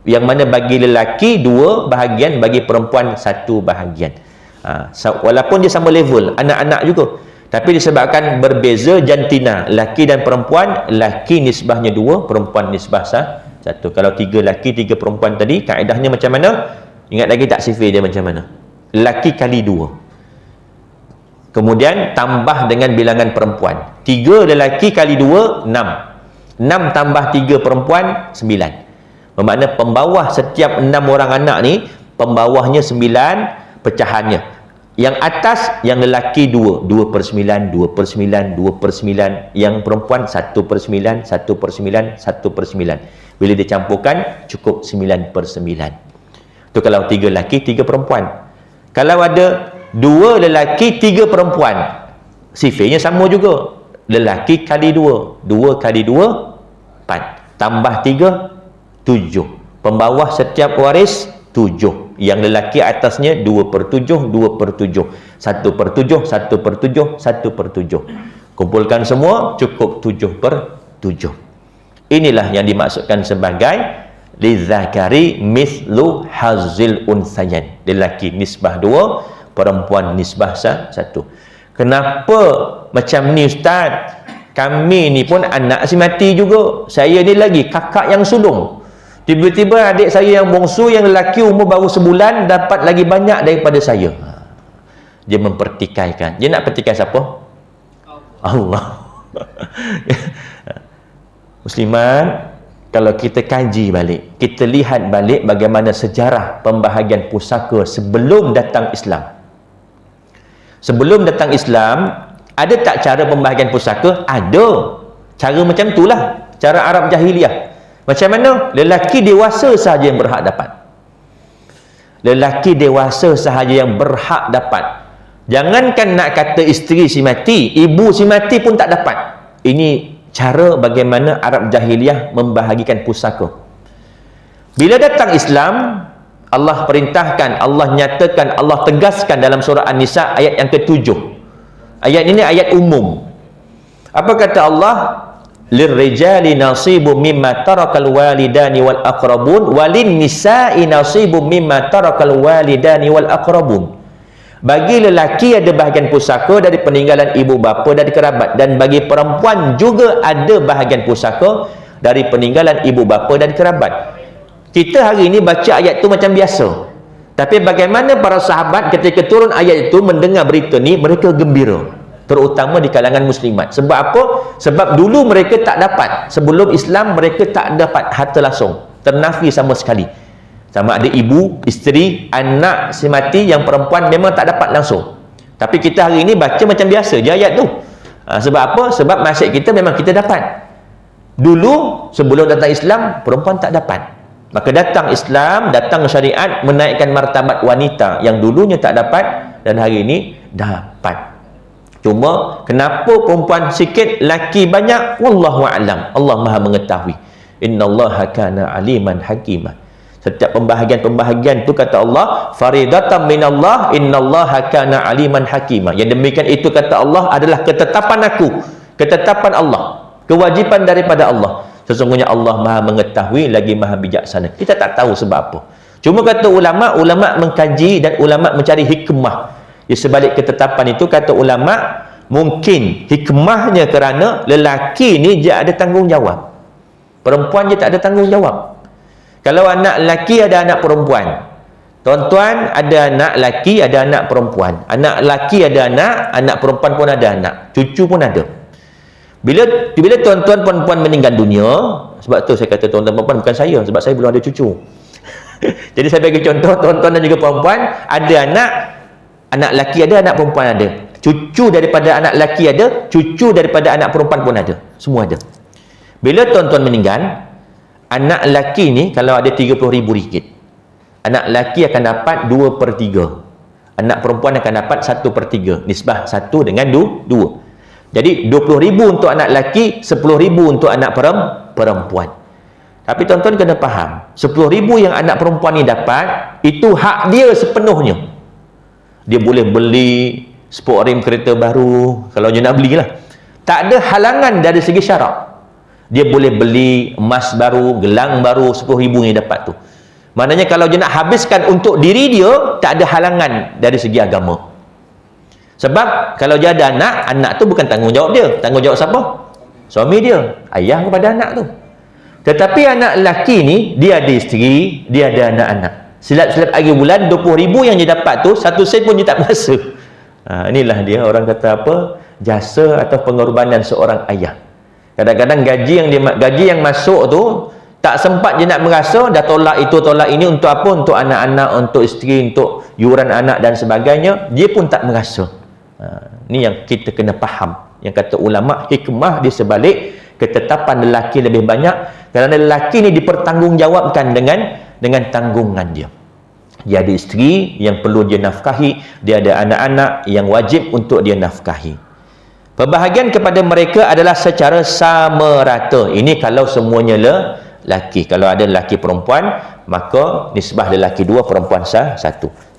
yang mana bagi lelaki 2 bahagian, bagi perempuan 1 bahagian. Walaupun dia sama level anak-anak juga, tapi disebabkan berbeza jantina, laki dan perempuan, laki nisbahnya 2, perempuan nisbah 1. Kalau 3 laki 3 perempuan tadi, kaedahnya macam mana? Ingat lagi tak sifir dia macam mana? Laki kali 2, kemudian tambah dengan bilangan perempuan. 3 lelaki kali 2, 6. 6 tambah 3 perempuan, 9. Bermakna pembawah setiap 6 orang anak ni, pembawahnya 9 pecahannya. Yang atas, yang lelaki 2, 2/9, 2/9, 2/9. Yang perempuan 1/9, 1/9, 1/9. Bila dicampurkan, cukup 9/9. Itu kalau 3 lelaki, 3 perempuan. Kalau ada 2 lelaki, 3 perempuan, sifirnya sama juga. Lelaki kali 2, 2 kali 2, 4. Tambah 3, 7. Pembawah setiap waris, 7. Yang lelaki atasnya 2/7, 2/7. 1/7, 1/7, 1/7. Kumpulkan semua, cukup 7/7. Inilah yang dimaksudkan sebagai lizakari mislu hazil unsayan. Lelaki nisbah 2, perempuan nisbah 1. Kenapa macam ni ustaz? Kami ni pun anak si mati juga. Saya ni lagi kakak yang sulung. Tiba-tiba adik saya yang bongsu, yang lelaki umur baru sebulan, dapat lagi banyak daripada saya. Dia mempertikaikan. Dia nak pertikaikan siapa? Allah. Musliman, kalau kita kaji balik, kita lihat balik bagaimana sejarah pembahagian pusaka sebelum datang Islam. Sebelum datang Islam, ada tak cara pembahagian pusaka? Ada. Cara macam itulah, cara Arab jahiliah. Macam mana? Lelaki dewasa sahaja yang berhak dapat. Lelaki dewasa sahaja yang berhak dapat. Jangankan nak kata isteri si mati, ibu si mati pun tak dapat. Ini cara bagaimana Arab jahiliah membahagikan pusaka. Bila datang Islam, Allah perintahkan, Allah nyatakan, Allah tegaskan dalam surah An-Nisa ayat yang ke-7. Ayat ini ayat umum. Apa kata Allah? Lirrijali nasibu mimma tarakal walidani wal aqrabun walin nisa'i nasibu mimma tarakal walidani wal aqrabun. Bagi lelaki ada bahagian pusaka dari peninggalan ibu bapa dan kerabat, dan bagi perempuan juga ada bahagian pusaka dari peninggalan ibu bapa dan kerabat. Kita hari ini baca ayat itu macam biasa, tapi bagaimana para sahabat ketika turun ayat itu mendengar berita ni, mereka gembira, terutama di kalangan muslimat. Sebab apa? Sebab dulu mereka tak dapat, sebelum Islam mereka tak dapat harta langsung, ternafi sama sekali. Sama ada ibu, isteri, anak si mati yang perempuan memang tak dapat langsung. Tapi kita hari ini baca macam biasa je ayat tu. Sebab apa? Sebab masyarakat kita memang kita dapat. Dulu sebelum datang Islam, perempuan tak dapat. Maka datang Islam, datang syariat menaikkan martabat wanita yang dulunya tak dapat, dan hari ini dapat. Cuma kenapa perempuan sikit, laki banyak? Wallahu a'lam. Allah Maha mengetahui. Innallaha kana aliman hakimah. Setiap pembahagian-pembahagian itu kata Allah, faridatan minallah, innallaha kana aliman hakimah. Yang demikian itu kata Allah adalah ketetapan aku, ketetapan Allah, kewajiban daripada Allah. Sesungguhnya Allah Maha mengetahui lagi Maha bijaksana. Kita tak tahu sebab apa. Cuma kata ulama, ulama mengkaji dan ulama mencari hikmah di sebalik ketetapan itu. Kata ulama, mungkin hikmahnya kerana lelaki ni dia ada tanggungjawab, perempuan dia tak ada tanggungjawab. Kalau anak lelaki ada anak perempuan, tuan-tuan ada anak lelaki ada anak perempuan, anak lelaki ada anak perempuan pun ada anak, cucu pun ada. Bila tuan-tuan perempuan meninggal dunia, sebab tu saya kata tuan-tuan perempuan bukan saya, sebab saya belum ada cucu. Jadi saya bagi contoh, tuan-tuan dan juga perempuan ada anak lelaki ada, anak perempuan ada, cucu daripada anak lelaki ada, cucu daripada anak perempuan pun ada, semua ada. Bila tuan-tuan meninggal, anak lelaki ni kalau ada RM30,000, anak lelaki akan dapat 2/3, anak perempuan akan dapat 1/3, nisbah 1 dengan 2. Jadi 20,000 untuk anak lelaki, 10,000 untuk anak perempuan. Tapi tuan-tuan kena faham, 10,000 yang anak perempuan ni dapat, itu hak dia sepenuhnya. Dia boleh beli sport rim kereta baru kalau dia nak belilah. Tak ada halangan dari segi syarak. Dia boleh beli emas baru, gelang baru, 10,000 yang dapat tu. Maknanya kalau dia nak habiskan untuk diri dia, tak ada halangan dari segi agama. Sebab kalau dia ada anak, anak tu bukan tanggungjawab dia. Tanggungjawab siapa? Suami dia, ayah kepada anak tu. Tetapi anak lelaki ni, dia ada isteri, dia ada anak-anak. Silap-silap hari bulan, 20,000 yang dia dapat tu, 1 sen pun dia tak berasa. Inilah dia, orang kata apa? Jasa atau pengorbanan seorang ayah. Kadang-kadang gaji yang masuk tu, tak sempat dia nak merasa, dah tolak itu, tolak ini, untuk apa? Untuk anak-anak, untuk isteri, untuk yuran anak dan sebagainya, dia pun tak merasa. Ni yang kita kena faham. Yang kata ulama, hikmah di sebalik ketetapan lelaki lebih banyak, kerana lelaki ni dipertanggungjawabkan dengan tanggungan dia. Dia ada isteri yang perlu dia nafkahi, dia ada anak-anak yang wajib untuk dia nafkahi. Pembahagian kepada mereka adalah secara sama rata. Ini kalau semuanya lelaki. Kalau ada lelaki perempuan, maka nisbah lelaki 2, perempuan 1.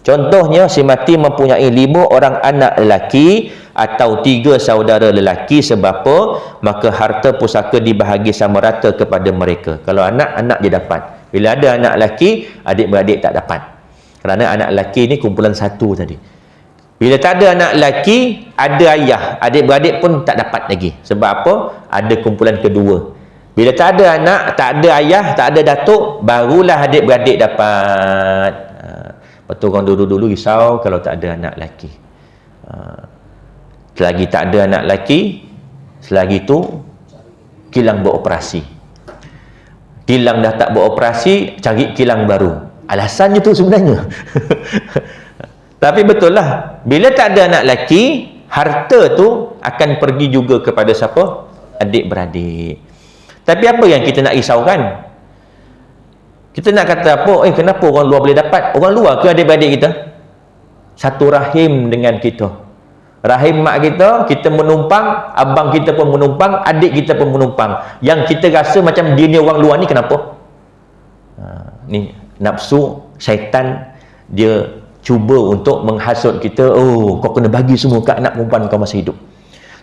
Contohnya, si mati mempunyai 5 orang anak lelaki atau 3 saudara lelaki, sebab apa? Maka harta pusaka dibahagi sama rata kepada mereka. Kalau anak dia dapat. Bila ada anak lelaki, adik-beradik tak dapat. Kerana anak lelaki ni kumpulan 1 tadi. Bila tak ada anak lelaki, ada ayah, adik-beradik pun tak dapat lagi. Sebab apa? Ada kumpulan kedua. Bila tak ada anak, tak ada ayah, tak ada datuk, barulah adik-beradik dapat. Betul, orang dulu-dulu risau kalau tak ada anak lelaki. Selagi tak ada anak lelaki, selagi itu kilang beroperasi. Kilang dah tak beroperasi, cari kilang baru. Alasannya tu sebenarnya. Tapi betul lah, bila tak ada anak lelaki, harta tu akan pergi juga kepada siapa? Adik-beradik. Tapi apa yang kita nak risaukan? Kita nak kata apa? Kenapa orang luar boleh dapat? Orang luar ke adik-beradik kita? Satu rahim dengan kita. Rahim mak kita, kita menumpang, abang kita pun menumpang, adik kita pun menumpang. Yang kita rasa macam dia ni orang luar ni, kenapa? Ni nafsu, syaitan, dia cuba untuk menghasut kita. Kau kena bagi semua kat anak perempuan kau masih hidup.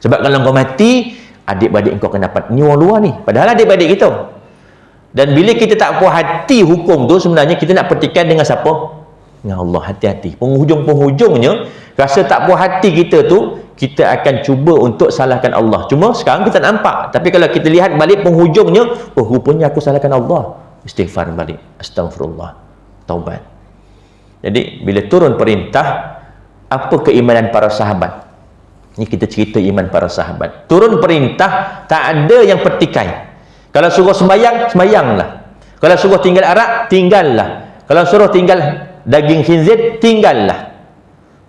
Sebab kalau kau mati, adik-beradik kau akan dapat. Ni orang luar ni. Padahal adik-beradik kita. Dan bila kita tak puas hati hukum tu, sebenarnya kita nak petikan dengan siapa? Dengan Allah. Hati-hati. Penghujung-penghujungnya, rasa tak puas hati kita tu, kita akan cuba untuk salahkan Allah. Cuma sekarang kita nampak. Tapi kalau kita lihat balik penghujungnya, rupanya aku salahkan Allah. Istighfar balik. Astaghfirullah. Taubat. Jadi, bila turun perintah, apa keimanan para sahabat? Ini kita cerita iman para sahabat. Turun perintah, tak ada yang petikai. Kalau suruh sembayang, sembayanglah. Kalau suruh tinggal arak, tinggallah. Kalau suruh tinggal daging khinzir, tinggallah.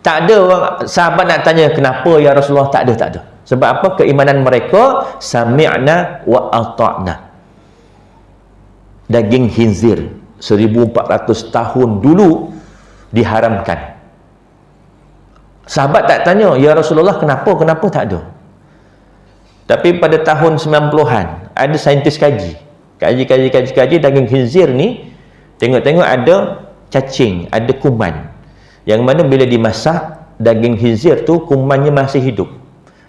Tak ada orang sahabat nak tanya, kenapa ya Rasulullah? Tak ada. Sebab apa? Keimanan mereka, sami'na wa ata'na. Daging khinzir 1400 tahun dulu diharamkan. Sahabat tak tanya, ya Rasulullah, kenapa tak ada? Tapi pada tahun 90-an, ada saintis kaji daging khinzir ni, tengok-tengok ada cacing, ada kuman, yang mana bila dimasak daging khinzir tu, kumannya masih hidup.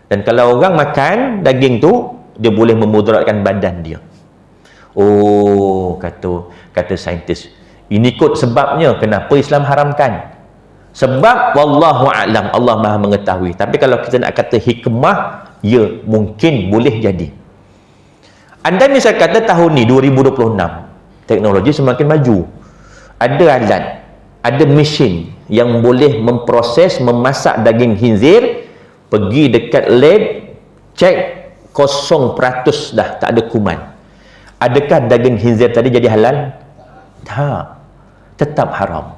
Dan kalau orang makan daging tu, dia boleh memudaratkan badan dia. Kata saintis, ini kot sebabnya kenapa Islam haramkan. Sebab wallahu a'lam, Allah Maha mengetahui. Tapi kalau kita nak kata hikmah, ya, mungkin boleh jadi. Anda misal kata tahun ni 2026, teknologi semakin maju. Ada alat, ada mesin yang boleh memproses, memasak daging khinzir, pergi dekat lab, cek 0% dah, tak ada kuman. Adakah daging khinzir tadi jadi halal? Tak, tetap haram.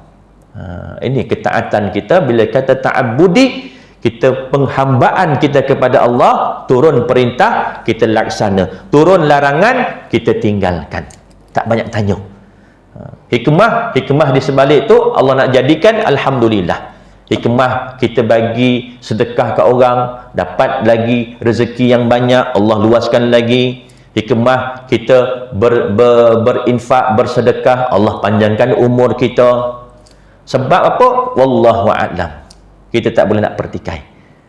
Ini ketaatan kita. Bila kata ta'abbudi, kita penghambaan kita kepada Allah, turun perintah kita laksana, turun larangan kita tinggalkan, tak banyak tanya. Hikmah di sebalik tu Allah nak jadikan, alhamdulillah. Hikmah kita bagi sedekah ke orang, dapat lagi rezeki yang banyak, Allah luaskan lagi. Hikmah kita berinfak, bersedekah, Allah panjangkan umur kita. Sebab apa? Wallahu a'lam. Kita tak boleh nak pertikai.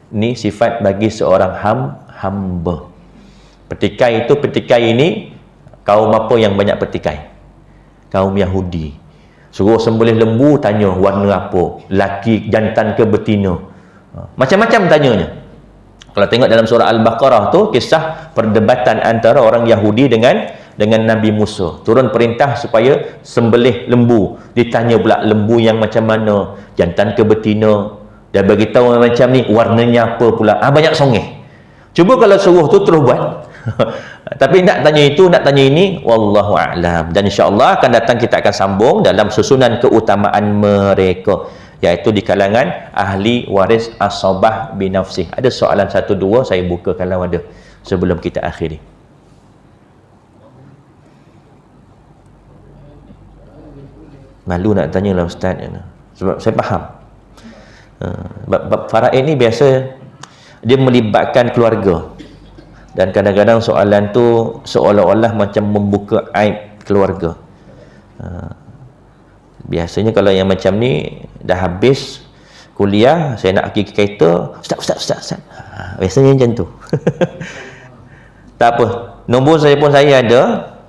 Ini sifat bagi seorang hamba. Petikai itu, petikai ini kaum apa yang banyak petikai? Kaum Yahudi. Suruh sembelih lembu, tanya warna apa? Laki, jantan ke betina? Macam-macam tanyanya. Kalau tengok dalam surah Al-Baqarah tu, kisah perdebatan antara orang Yahudi dengan Nabi Musa. Turun perintah supaya sembelih lembu. Ditanya pula lembu yang macam mana? Jantan ke betina? Dia beritahu macam ni, warnanya apa pula? Banyak songeh. Cuba kalau suruh tu terus buat. Tapi nak tanya itu, nak tanya ini, wallahu a'lam. Dan insya-Allah akan datang kita akan sambung dalam susunan keutamaan mereka, iaitu di kalangan ahli waris asabah binafsih. Ada soalan 1-2 saya buka kalau ada sebelum kita akhiri. Malu nak tanya lah Ustaz, sebab saya faham. Bab faraid ni biasa dia melibatkan keluarga, dan kadang-kadang soalan tu seolah-olah macam membuka aib keluarga. Biasanya kalau yang macam ni dah habis kuliah, saya nak pergi ke kereta, Ustaz. Biasanya macam tu. Tak apa, nombor saya pun saya ada.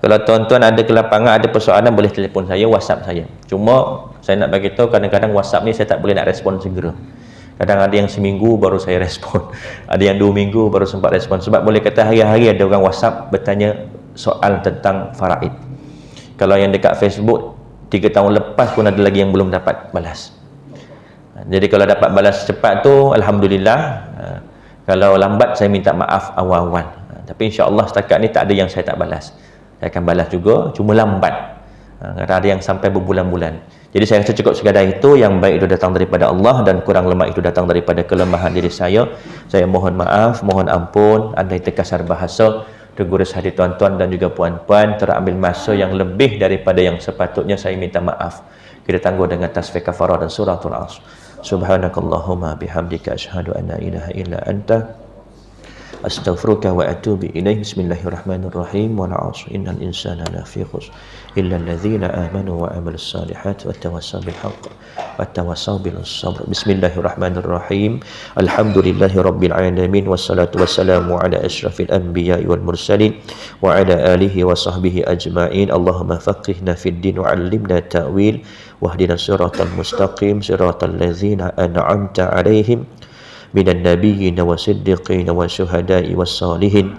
Kalau tuan-tuan ada kelapangan, ada persoalan, boleh telefon saya, WhatsApp saya. Cuma saya nak bagi tahu, kadang-kadang WhatsApp ni saya tak boleh nak respon segera. Kadang ada yang seminggu baru saya respon, ada yang 2 minggu baru sempat respon. Sebab boleh kata hari-hari ada orang WhatsApp bertanya soal tentang faraid. Kalau yang dekat Facebook 3 tahun lepas pun ada lagi yang belum dapat balas. Jadi kalau dapat balas cepat tu alhamdulillah. Kalau lambat saya minta maaf awal-awal. Tapi insya-Allah setakat ni tak ada yang saya tak balas. Saya akan balas juga, cuma lambat. Kadang ada yang sampai berbulan-bulan. Jadi saya rasa cukup sekadar itu. Yang baik itu datang daripada Allah dan kurang lemah itu datang daripada kelemahan diri saya. Saya mohon maaf, mohon ampun andai terkasar bahasa, tergurus hati tuan-tuan dan juga puan-puan, terambil masa yang lebih daripada yang sepatutnya, saya minta maaf. Kita tangguh dengan tasbih kafarah dan suratul Asr. Subhanakallahumma bihamdika asyhadu an la ilaha illa anta astaghfiruka wa atubu ilaih. Bismillahirrahmanirrahim. Wal 'ashr innal insana lafi khusr illa alladzina amanu wa 'amilus salihati wa tawassaw bil haqq wa tawassaw bis sabr. Bismillahirrahmanirrahim. Alhamdulillahi rabbil alamin wassalatu wassalamu ala asyrafil anbiya'i wal mursalin wa ala alihi wa sahbihi ajma'in. Allahumma faqihna fid din wa 'allimna ta'wil wahdina siratal mustaqim siratal ladzina an'amta 'alaihim minan nabiyyin wasiddiqin wasyuhada'i wassalihin.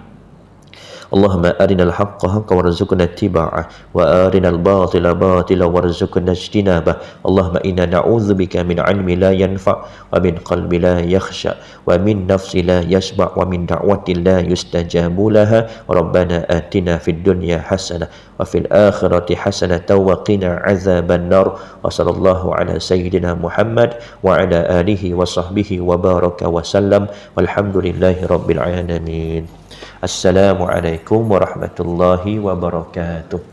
Allahumma arinal haqqa haqqan warzuqna ittiba'ah wa arinal batila batila warzuqna ijtinabah. Allahumma inna na'udzubika min 'ilmin la yanfa' wa min qalbin la yakhsha wa min nafsin la yashba' wa min da'watin la yustajabu laha. Rabbana atina fid dunya hasanah wa fil akhirati hasanatan wa qina 'adzaban nar. Wa sallallahu ala sayyidina Muhammad wa ala alihi wa sahbihi wa baraka wa sallam. Walhamdulillahi rabbil alamin. Assalamualaikum warahmatullahi wabarakatuh.